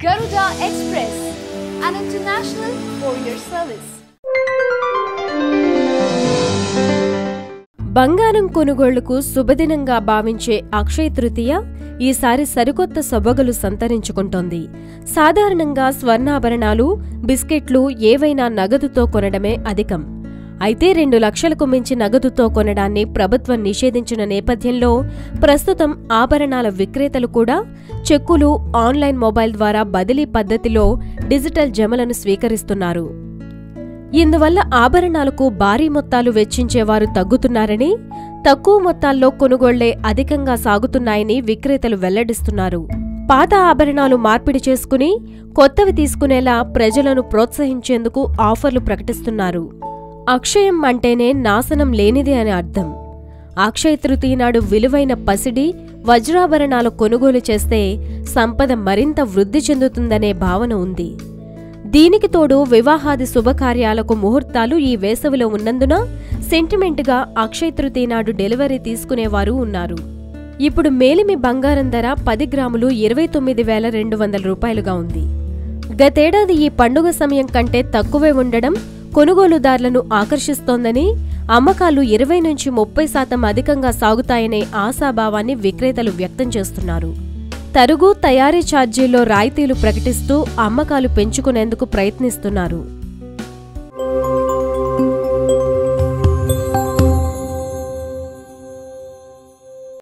Garuda Express, an international courier service. బంగారం కొనుగోళ్లకు శుభదినంగా భావించే అక్షయ తృతీయ ఈసారి సరికొత్త సొబగులు సంతరించుకుంటోంది. సాధారణంగా స్వర్ణాభరణాలు, బిస్కెట్లు ఏవైనా నగదుతో కొనడమే అధికం. అయితే 2 లక్షలకు మించి నగదుతో కొనడాన్ని ప్రభుత్వం నిషేధించిన నేపథ్యంలో ప్రస్తుతం ఆభరణాల విక్రేతలు కూడా చెక్కులు, ఆన్లైన్ మొబైల్ ద్వారా బదిలీ పద్ధతిలో డిజిటల్ జమలను స్వీకరిస్తున్నారు. ఇందువల్ల ఆభరణాలకు భారీ మొత్తాలు వెచ్చించేవారు తగ్గుతున్నారని, తక్కువ మొత్తాల్లో కొనుగోళ్లే అధికంగా సాగుతున్నాయని విక్రేతలు వెల్లడిస్తున్నారు. పాత ఆభరణాలు మార్పిడి చేసుకుని కొత్తవి తీసుకునేలా ప్రజలను ప్రోత్సహించేందుకు ఆఫర్లు ప్రకటిస్తున్నారు. అక్షయం అంటేనే నాశనం లేనిదే అని అర్థం. అక్షయ తృతీయ నాడు విలువైన పసిడి, వజ్రాభరణాలు కొనుగోలు చేస్తే సంపద మరింత వృద్ధి చెందుతుందనే భావన ఉంది. దీనికి తోడు వివాహాది శుభకార్యాలకు ముహూర్తాలు ఈ వేసవిలో ఉన్నందున సెంటిమెంట్గా అక్షయ తృతీయ నాడు డెలివరీ తీసుకునేవారు ఉన్నారు. ఇప్పుడు మేలిమి బంగారం ధర 10 గ్రాములు 29,200 రూపాయలుగా ఉంది. గతేడాది ఈ పండుగ సమయం కంటే తక్కువే ఉండడం కొనుగోలుదారులను ఆకర్షిస్తోందని, అమ్మకాలు 20 నుంచి 30% అధికంగా సాగుతాయనే ఆశాభావాన్ని విక్రేతలు వ్యక్తం చేస్తున్నారు. తరుగు, తయారీ ఛార్జీల్లో రాయితీలు ప్రకటిస్తూ అమ్మకాలు పెంచుకునేందుకు ప్రయత్నిస్తున్నారు.